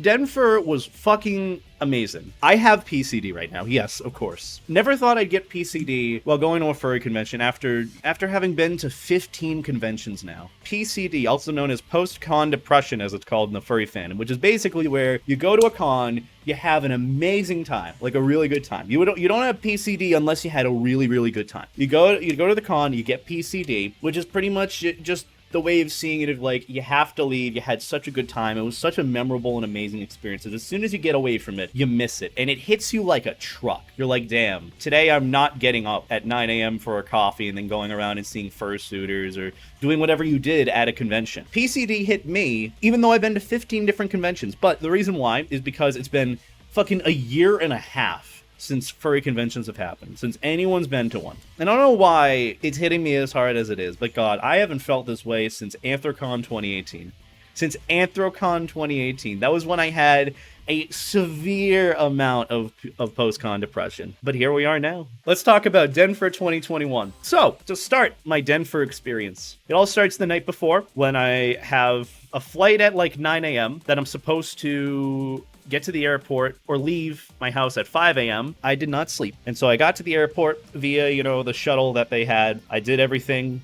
Denver was fucking amazing. I have PCD right now. Yes, of course. Never thought I'd get PCD while going to a furry convention after having been to 15 conventions now. PCD, also known as post-con depression, as it's called in the furry fandom, which is basically where you go to a con, you have an amazing time, like a really good time. You don't have PCD unless you had a really, really good time. You go to the con, you get PCD, which is pretty much just the way of seeing it of like, you have to leave, you had such a good time, it was such a memorable and amazing experience. As soon as you get away from it, you miss it, and it hits you like a truck. You're like, damn, today I'm not getting up at 9 a.m. for a coffee and then going around and seeing fursuiters or doing whatever you did at a convention. PCD hit me, even though I've been to 15 different conventions, but the reason why is because it's been fucking a year and a half since furry conventions have happened, since anyone's been to one. And I don't know why it's hitting me as hard as it is, but God, I haven't felt this way since Anthrocon 2018. Since Anthrocon 2018. That was when I had a severe amount of post-con depression. But here we are now. Let's talk about Denver 2021. So, to start my Denver experience, it all starts the night before when I have a flight at like 9 a.m. that I'm supposed to get to the airport or leave my house at 5 a.m. I did not sleep. And so I got to the airport via, the shuttle that they had. I did everything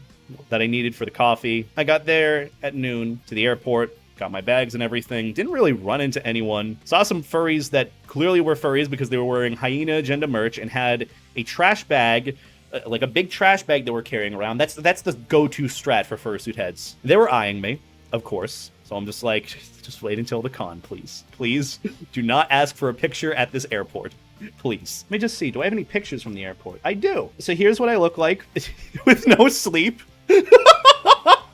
that I needed for the coffee. I got there at noon to the airport, got my bags and everything. Didn't really run into anyone. Saw some furries that clearly were furries because they were wearing Hyena Agenda merch and had a trash bag, like a big trash bag they were carrying around. That's the go-to strat for fursuit heads. They were eyeing me, of course. So I'm just like, just wait until the con, please. Please, do not ask for a picture at this airport. Please. Let me just see, do I have any pictures from the airport? I do. So here's what I look like with no sleep.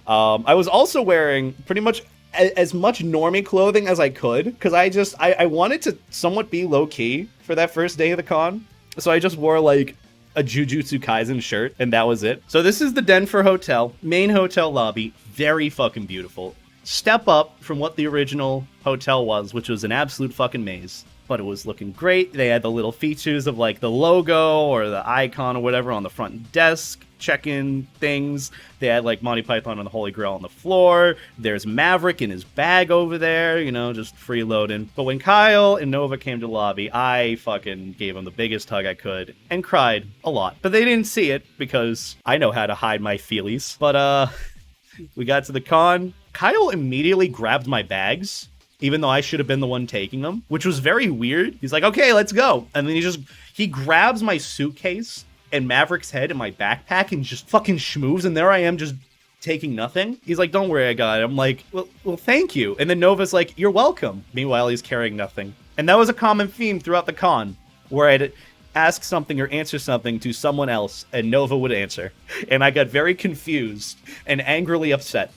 I was also wearing pretty much as much normie clothing as I could, because I wanted to somewhat be low-key for that first day of the con. So I just wore like a Jujutsu Kaisen shirt, and that was it. So this is the Denver Hotel, main hotel lobby. Very fucking beautiful. Step up from what the original hotel was, which was an absolute fucking maze. But it was looking great. They had the little features of like the logo or the icon or whatever on the front desk, check-in things. They had like Monty Python and the Holy Grail on the floor. There's Maverick in his bag over there, just freeloading. But when Kyle and Nova came to the lobby, I fucking gave them the biggest hug I could and cried a lot. But they didn't see it because I know how to hide my feelies. But we got to the con. Kyle immediately grabbed my bags, even though I should have been the one taking them, which was very weird. He's like, okay, let's go. And then he grabs my suitcase and Maverick's head in my backpack and just fucking schmooves, and there I am just taking nothing. He's like, don't worry, I got it. I'm like, well, thank you. And then Nova's like, you're welcome. Meanwhile, he's carrying nothing. And that was a common theme throughout the con, where I'd ask something or answer something to someone else, and Nova would answer. And I got very confused and angrily upset.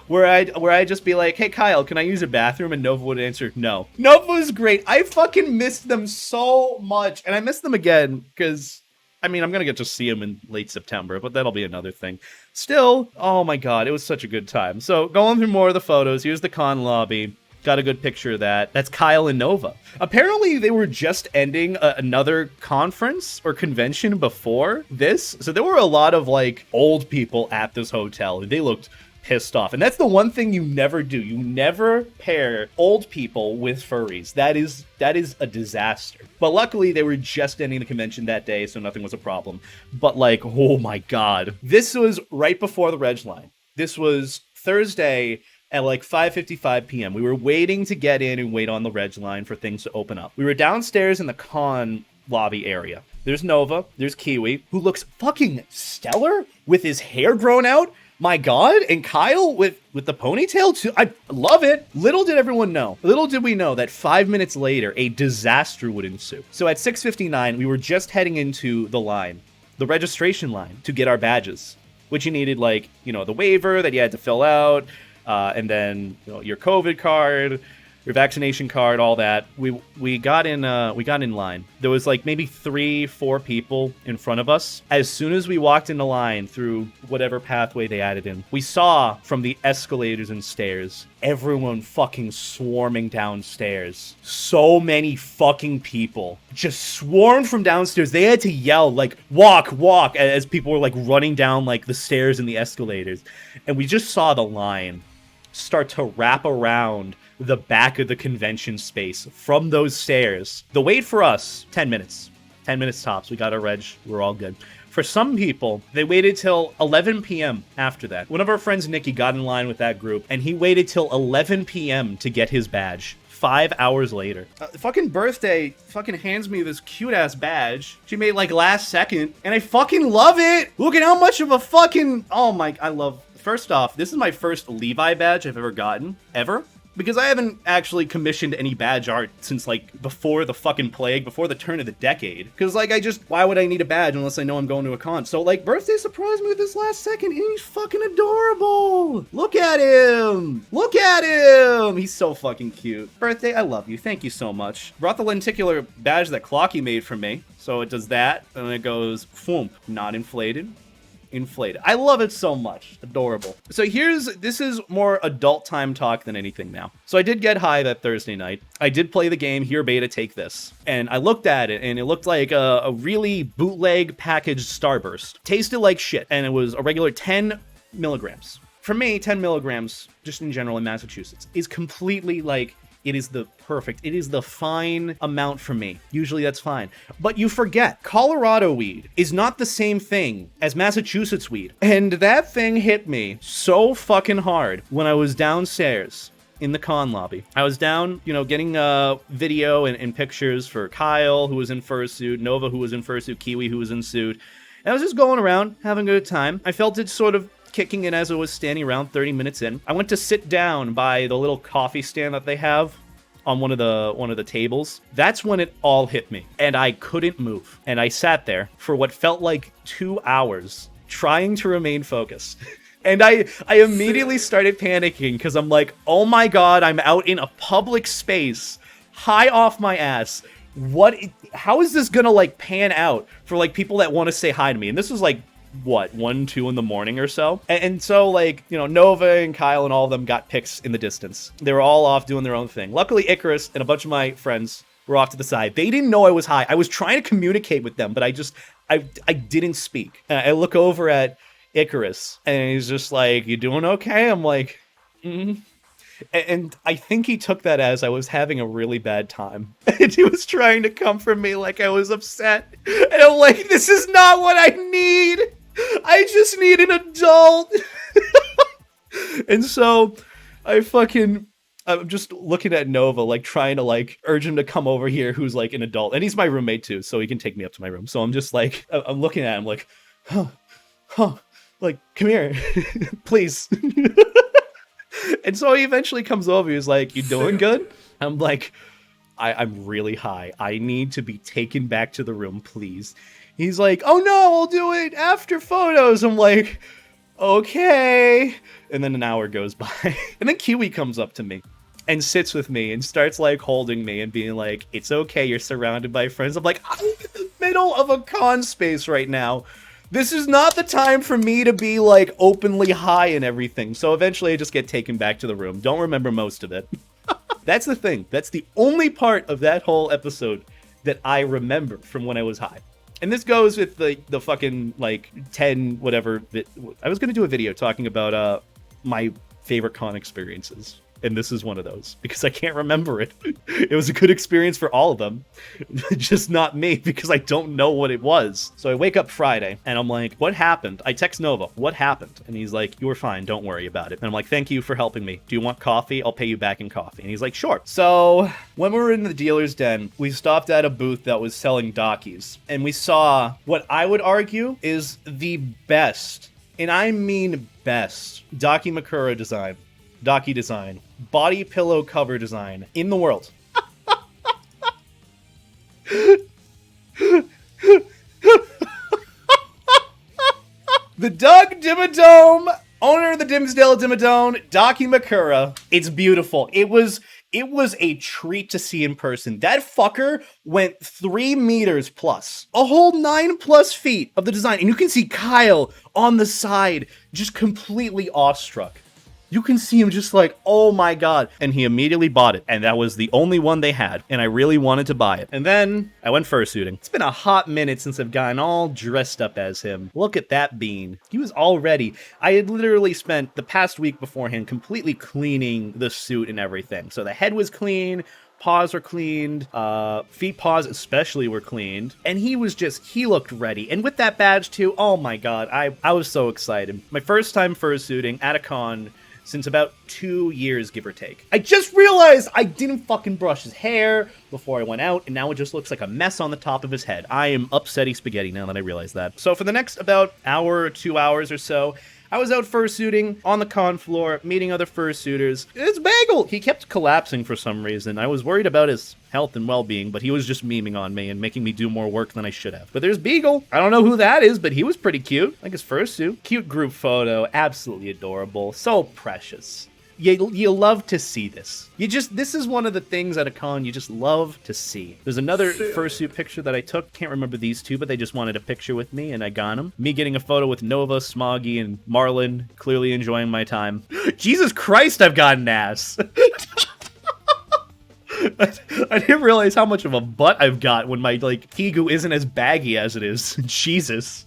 Where I'd just be like, hey, Kyle, can I use a bathroom? And Nova would answer, no. Nova was great. I fucking missed them so much. And I missed them again because, I'm going to get to see them in late September, but that'll be another thing. Still, oh my God, it was such a good time. So going through more of the photos, here's the con lobby. Got a good picture of that. That's Kyle and Nova. Apparently, they were just ending another conference or convention before this. So there were a lot of, like, old people at this hotel. They looked pissed off. And that's the one thing you never do. You never pair old people with furries. That is a disaster. But luckily, they were just ending the convention that day, so nothing was a problem. But, like, oh my God. This was right before the reg line. This was Thursday at like 5:55 p.m. We were waiting to get in and wait on the reg line for things to open up. We were downstairs in the con lobby area. There's Nova, there's Kiwi, who looks fucking stellar with his hair grown out. My God, and Kyle with the ponytail too. I love it. Little did we know that 5 minutes later, a disaster would ensue. So at 6:59, we were just heading into the line, the registration line, to get our badges, which you needed like, the waiver that you had to fill out, and then your COVID card, your vaccination card, all that. We got in line. There was like maybe 3-4 people in front of us. As soon as we walked in the line through whatever pathway they added in, we saw from the escalators and stairs everyone fucking swarming downstairs. So many fucking people just swarmed from downstairs. They had to yell like walk as people were like running down like the stairs and the escalators. And we just saw the line start to wrap around the back of the convention space from those stairs. The wait for us, 10 minutes. 10 minutes tops. We got our reg. We're all good. For some people, they waited till 11 p.m. after that. One of our friends, Nikki, got in line with that group, and he waited till 11 p.m. to get his badge. 5 hours later. Fucking birthday fucking hands me this cute-ass badge. She made, like, last second, and I fucking love it! Look at how much of a fucking... Oh my... I love... First off, this is my first Levi badge I've ever gotten. Ever. Because I haven't actually commissioned any badge art since, like, before the fucking plague, before the turn of the decade. Because, like, why would I need a badge unless I know I'm going to a con? So, like, birthday surprised me with this last second, and he's fucking adorable! Look at him! Look at him! He's so fucking cute. Birthday, I love you. Thank you so much. Brought the lenticular badge that Clocky made for me. So it does that, and then it goes, foomp, not inflated. Inflated. I love it so much. Adorable. So this is more adult time talk than anything now. So I did get high that Thursday night. I did play the game, Here Beta, Take This. And I looked at it, and it looked like a really bootleg packaged Starburst. Tasted like shit, and it was a regular 10 milligrams. For me, 10 milligrams, just in general in Massachusetts, is completely like... It is the fine amount for me. Usually that's fine. But you forget, Colorado weed is not the same thing as Massachusetts weed. And that thing hit me so fucking hard when I was downstairs in the con lobby. I was down, getting video and pictures for Kyle, who was in fursuit, Nova, who was in fursuit, Kiwi, who was in suit. And I was just going around, having a good time. I felt it sort of kicking in as I was standing around 30 minutes in. I went to sit down by the little coffee stand that they have on one of the tables. That's when it all hit me, and I couldn't move. And I sat there for what felt like 2 hours trying to remain focused. And I immediately started panicking because I'm like, oh my god, I'm out in a public space, high off my ass. How is this gonna like pan out for like people that want to say hi to me? And this was like, what, 1, 2 in the morning or so? And so, like, Nova and Kyle and all of them got pics in the distance. They were all off doing their own thing. Luckily, Icarus and a bunch of my friends were off to the side. They didn't know I was high. I was trying to communicate with them, but I didn't speak. And I look over at Icarus, and he's just like, you doing okay? I'm like, And I think he took that as I was having a really bad time. And he was trying to comfort me like I was upset. And I'm like, this is not what I need. I just need an adult. And so I'm just looking at Nova, like trying to like urge him to come over here, who's like an adult. And he's my roommate too, so he can take me up to my room. So I'm just like, I'm looking at him like, like, come here, please. And so he eventually comes over. He's like, you doing good? I'm like, I'm really high. I need to be taken back to the room, please. He's like, oh no, I'll do it after photos. I'm like, okay. And then an hour goes by. And then Kiwi comes up to me and sits with me and starts like holding me and being like, it's okay, you're surrounded by friends. I'm like, I'm in the middle of a con space right now. This is not the time for me to be, like, openly high and everything. So eventually I just get taken back to the room. Don't remember most of it. That's the thing. That's the only part of that whole episode that I remember from when I was high. And this goes with the fucking, like, 10 whatever. I was going to do a video talking about my favorite con experiences. And this is one of those, because I can't remember it. It was a good experience for all of them, just not me, because I don't know what it was. So I wake up Friday, and I'm like, what happened? I text Nova, what happened? And he's like, you were fine, don't worry about it. And I'm like, thank you for helping me. Do you want coffee? I'll pay you back in coffee. And he's like, sure. So when we were in the dealer's den, we stopped at a booth that was selling Dockies, and we saw what I would argue is the best, and I mean best, Dakimakura design. Docky design, body pillow cover design in the world. The Doug Dimmadome, owner of the Dimsdale Dimmadome, Dakimakura. It's beautiful. It was a treat to see in person. That fucker went 3 meters plus. A whole 9+ feet of the design. And you can see Kyle on the side, just completely awestruck. You can see him just like, oh my god. And he immediately bought it. And that was the only one they had. And I really wanted to buy it. And then I went fursuiting. It's been a hot minute since I've gotten all dressed up as him. Look at that bean. He was all ready. I had literally spent the past week beforehand completely cleaning the suit and everything. So the head was clean. Paws were cleaned, feet, paws especially were cleaned, and he looked ready. And with that badge too, oh my god, I was so excited. My first time fursuiting at a con since about 2 years, give or take. I just realized I didn't fucking brush his hair before I went out, and now it just looks like a mess on the top of his head. I am upsetty spaghetti now that I realize that. So for the next about hour or 2 hours or so, I was out fursuiting on the con floor, meeting other fursuiters. It's Bagel! He kept collapsing for some reason. I was worried about his health and well-being, but he was just memeing on me and making me do more work than I should have. But there's Beagle. I don't know who that is, but he was pretty cute. Like his fursuit. Cute group photo. Absolutely adorable. So precious. You love to see this. This is one of the things at a con you just love to see. There's another fursuit picture that I took. Can't remember these two, but they just wanted a picture with me, and I got them. Me getting a photo with Nova, Smoggy, and Marlin, clearly enjoying my time. Jesus Christ, I've got an ass. I didn't realize how much of a butt I've got when my, Kigu isn't as baggy as it is. Jesus.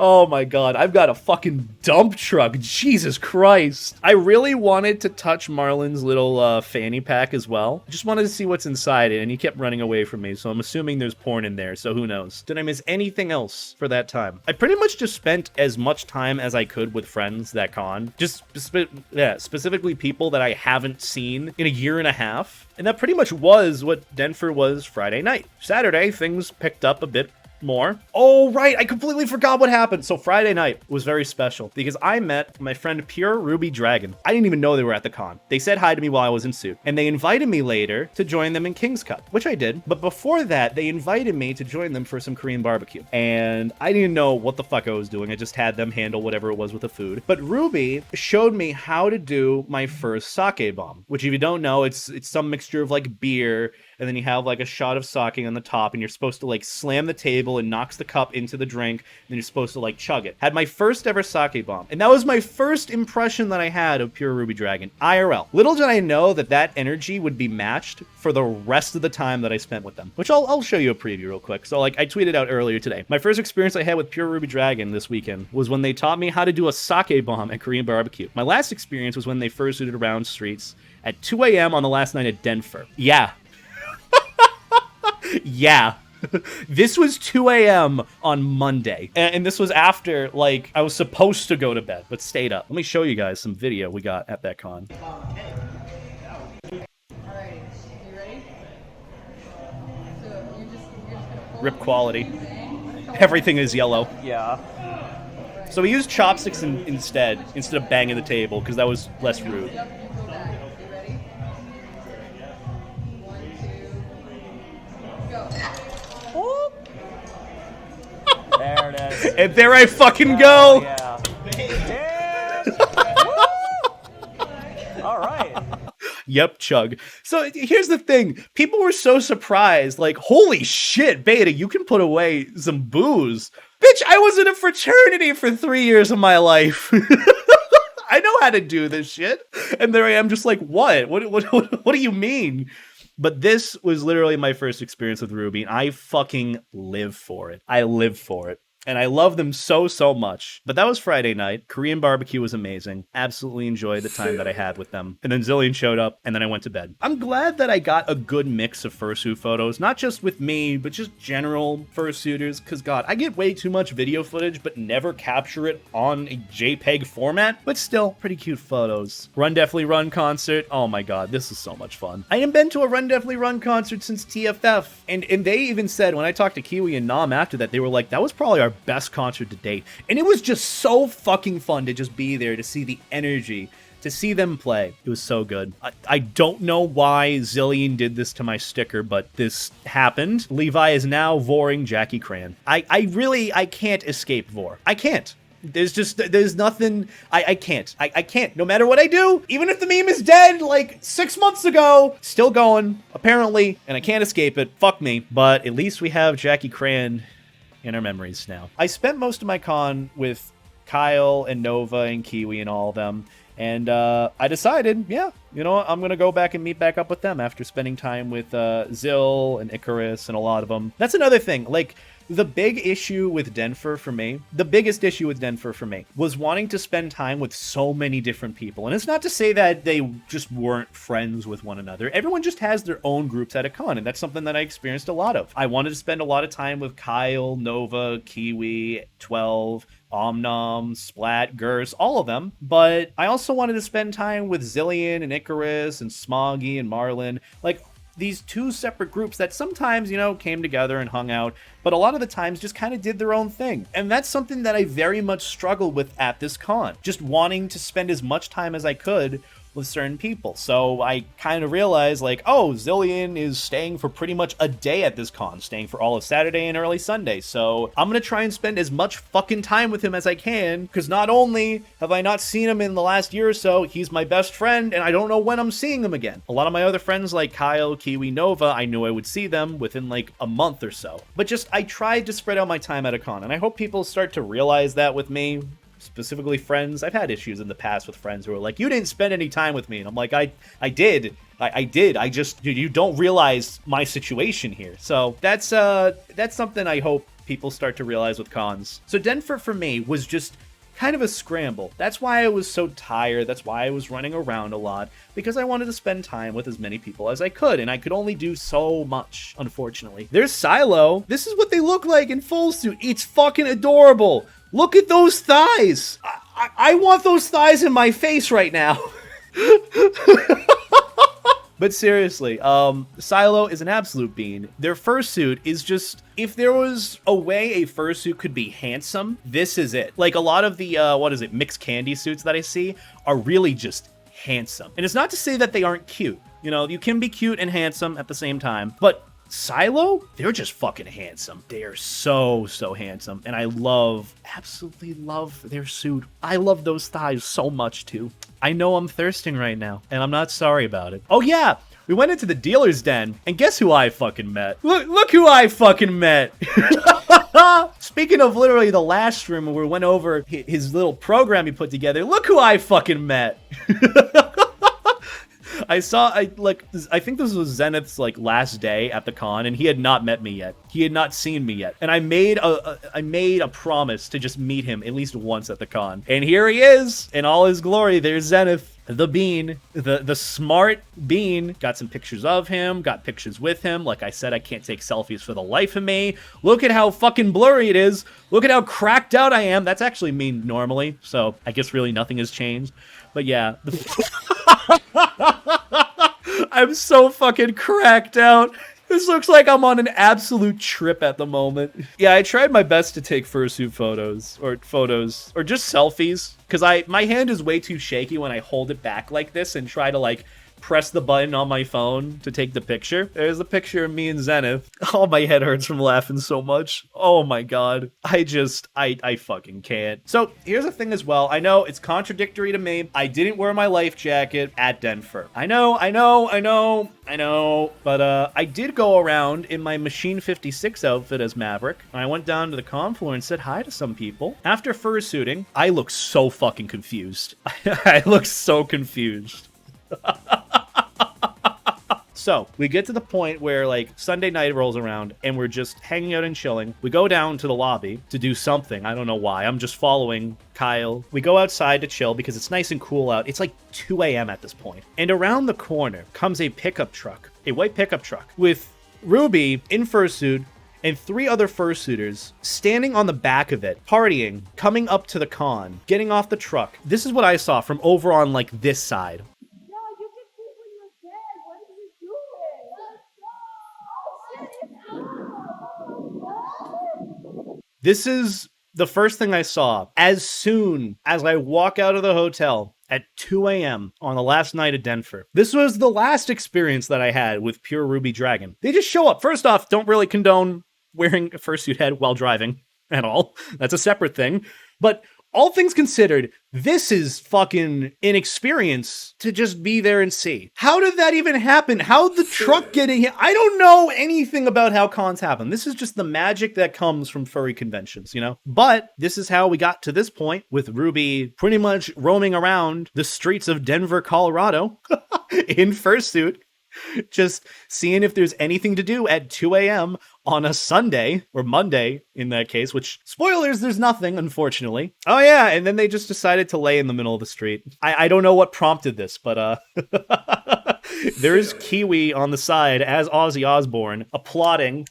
Oh my god, I've got a fucking dump truck. Jesus Christ. I really wanted to touch Marlin's little fanny pack as well. Just wanted to see what's inside it, and he kept running away from me, so I'm assuming there's porn in there, so who knows. Did I miss anything else for that time? I pretty much just spent as much time as I could with friends that con. Just, specifically people that I haven't seen in a year and a half. And that pretty much was what Denver was Friday night. Saturday, things picked up a bit more. Oh, right. I completely forgot what happened. So Friday night was very special because I met my friend Pure Ruby Dragon. I didn't even know they were at the con. They said hi to me while I was in suit, and they invited me later to join them in King's Cup, which I did. But before that, they invited me to join them for some Korean barbecue. And I didn't know what the fuck I was doing. I just had them handle whatever it was with the food. But Ruby showed me how to do my first sake bomb, which if you don't know, it's some mixture of like beer, and then you have like a shot of sake on the top, and you're supposed to like slam the table and knocks the cup into the drink, and then you're supposed to like chug it. Had my first ever sake bomb, and that was my first impression that I had of Pure Ruby Dragon IRL. Little did I know that energy would be matched for the rest of the time that I spent with them, which I'll show you a preview real quick. So like I tweeted out earlier today, my first experience I had with Pure Ruby Dragon this weekend was when they taught me how to do a sake bomb at Korean barbecue. My last experience was when they fursuited around streets at 2 a.m. on the last night at Denver. Yeah. Yeah. This was 2 a.m. on Monday. And this was after, like, I was supposed to go to bed, but stayed up. Let me show you guys some video we got at that con. Alright, you ready? So you're just gonna Rip quality. Everything is yellow. Yeah. So we used chopsticks instead of banging the table, because that was less rude. Yep, you go back. You ready? 1, 2, go. There it is. And there I fucking go! Yeah. All right. Yep, chug. So here's the thing. People were so surprised, like, holy shit, Beta, you can put away some booze. Bitch, I was in a fraternity for 3 years of my life. I know how to do this shit. And there I am just like, what? What do you mean? But this was literally my first experience with Ruby, and I fucking live for it. I live for it. And I love them so, so much. But that was Friday night. Korean barbecue was amazing. Absolutely enjoyed the time that I had with them. And then Zillion showed up, and then I went to bed. I'm glad that I got a good mix of fursuit photos. Not just with me, but just general fursuiters. Because, God, I get way too much video footage, but never capture it on a JPEG format. But still, pretty cute photos. Run Definitely Run concert. Oh my God, this is so much fun. I haven't been to a Run Definitely Run concert since TFF. And they even said, when I talked to Kiwi and Nam after that, they were like, that was probably our best concert to date. And it was just so fucking fun to just be there, to see the energy, to see them play. It was so good. I don't know why Zillion did this to my sticker, but this happened. Levi is now voring Jackie Cran. I can't escape vor. I can't. There's nothing, I can't. I can't. No matter what I do, even if the meme is dead like 6 months ago, still going, apparently, and I can't escape it. Fuck me. But at least we have Jackie Cran in our memories now. I spent most of my con with Kyle and Nova and Kiwi and all of them. And I decided, yeah, you know what? I'm going to go back and meet back up with them after spending time with Zill and Icarus and a lot of them. That's another thing. Like, the big issue with Denfur for me, the biggest issue with Denfur for me, was wanting to spend time with so many different people. And it's not to say that they just weren't friends with one another. Everyone just has their own groups at a con, and that's something that I experienced a lot of. I wanted to spend a lot of time with Kyle, Nova, Kiwi, 12, Omnom, Splat, Gers, all of them. But I also wanted to spend time with Zillion and Icarus and Smoggy and Marlin. Like, these two separate groups that sometimes, you know, came together and hung out, but a lot of the times just kind of did their own thing. And that's something that I very much struggled with at this con. Just wanting to spend as much time as I could with certain people. So I kind of realized, like, oh, Zillion is staying for pretty much a day at this con, staying for all of Saturday and early Sunday. So I'm gonna try and spend as much fucking time with him as I can, because not only have I not seen him in the last year or so, he's my best friend, and I don't know when I'm seeing him again. A lot of my other friends like Kyle, Kiwi, Nova, I knew I would see them within like a month or so. But just, I tried to spread out my time at a con, and I hope people start to realize that with me. Specifically friends. I've had issues in the past with friends who are like, you didn't spend any time with me. And I'm like, I did. I did. I just, you don't realize my situation here. So that's something I hope people start to realize with cons. So Denfur for me was just kind of a scramble. That's why I was so tired. That's why I was running around a lot, because I wanted to spend time with as many people as I could, and I could only do so much, unfortunately. There's Silo. This is what they look like in full suit. It's fucking adorable. Look at those thighs. I want those thighs in my face right now. But seriously, Silo is an absolute bean. Their fursuit is just, if there was a way a fursuit could be handsome, this is it. Like, a lot of the, mixed candy suits that I see are really just handsome. And it's not to say that they aren't cute. You know, you can be cute and handsome at the same time, but Silo, they're just fucking handsome. They are so, so handsome. And I absolutely love their suit. I love those thighs so much too. I know I'm thirsting right now, and I'm not sorry about it. Oh yeah, we went into the dealer's den, and guess who I fucking met? Look who I fucking met. Speaking of literally the last stream where we went over his little program he put together, look who I fucking met. I think this was Zenith's like last day at the con, and he had not met me yet. He had not seen me yet. And I made a promise to just meet him at least once at the con. And here he is in all his glory. There's Zenith, the bean, the smart bean. Got some pictures of him, got pictures with him. Like I said, I can't take selfies for the life of me. Look at how fucking blurry it is. Look at how cracked out I am. That's actually me normally, so I guess really nothing has changed. But yeah. I'm so fucking cracked out. This looks like I'm on an absolute trip at the moment. Yeah, I tried my best to take fursuit photos or just selfies, because my hand is way too shaky when I hold it back like this and try to like press the button on my phone to take the picture. There's a picture of me and Zenith. Oh, my head hurts from laughing so much. Oh my god. I fucking can't. So here's the thing as well. I know it's contradictory to me. I didn't wear my life jacket at Denfur. I know. But I did go around in my Machine 56 outfit as Maverick. I went down to the con floor and said hi to some people. After fursuiting, I look so fucking confused. I look so confused. So we get to the point where like Sunday night rolls around and we're just hanging out and chilling. We go down to the lobby to do something. I don't know why. I'm just following Kyle. We go outside to chill because it's nice and cool out. It's like 2 a.m. at this point. And around the corner comes a pickup truck, a white pickup truck with Ruby in fursuit and 3 other fursuiters standing on the back of it, partying, coming up to the con, getting off the truck. This is what I saw from over on like this side. This is the first thing I saw as soon as I walk out of the hotel at 2 a.m. on the last night of Denfur. This was the last experience that I had with Pure Ruby Dragon. They just show up. First off, don't really condone wearing a fursuit head while driving at all. That's a separate thing. But all things considered, this is fucking an experience to just be there and see. How did that even happen? How'd the truck get in here? I don't know anything about how cons happen. This is just the magic that comes from furry conventions, you know? But this is how we got to this point, with Ruby pretty much roaming around the streets of Denver, Colorado in fursuit, just seeing if there's anything to do at 2 a.m. on a Sunday, or Monday in that case, which, spoilers, there's nothing, unfortunately. Oh yeah, and then they just decided to lay in the middle of the street. I don't know what prompted this, but there's Kiwi on the side as Ozzy Osbourne applauding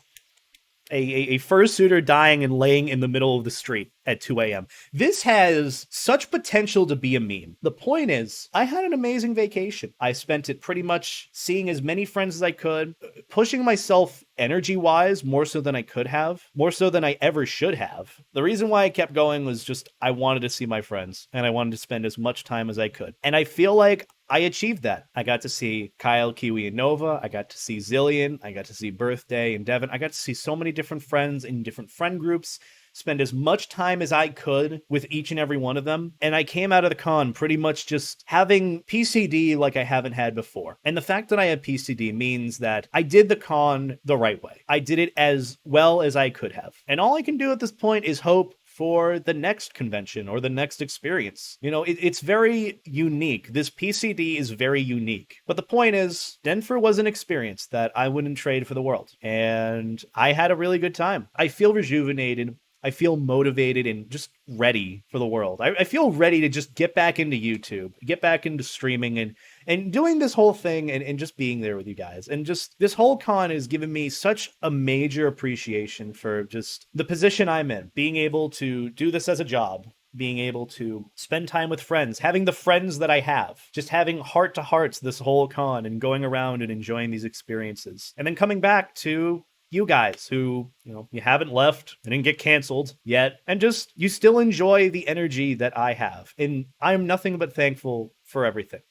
a fursuiter dying and laying in the middle of the street at 2 a.m. This has such potential to be a meme. The point is, I had an amazing vacation. I spent it pretty much seeing as many friends as I could, pushing myself energy-wise more so than I could have, more so than I ever should have. The reason why I kept going was just I wanted to see my friends, and I wanted to spend as much time as I could. And I feel like I achieved that. I got to see Kyle, Kiwi, and Nova. I got to see Zillion. I got to see Birthday and Devin. I got to see so many different friends in different friend groups, spend as much time as I could with each and every one of them. And I came out of the con pretty much just having PCD like I haven't had before. And the fact that I have PCD means that I did the con the right way. I did it as well as I could have. And all I can do at this point is hope for the next convention or the next experience. You know, it's very unique. This PCD is very unique. But the point is, Denver was an experience that I wouldn't trade for the world. And I had a really good time. I feel rejuvenated. I feel motivated and just ready for the world. I feel ready to just get back into YouTube, get back into streaming and doing this whole thing and just being there with you guys. And just this whole con has given me such a major appreciation for just the position I'm in, being able to do this as a job, being able to spend time with friends, having the friends that I have, just having heart-to-hearts this whole con and going around and enjoying these experiences. And then coming back to you guys who, you know, you haven't left, you didn't get canceled yet, and just, you still enjoy the energy that I have. And I'm nothing but thankful for everything.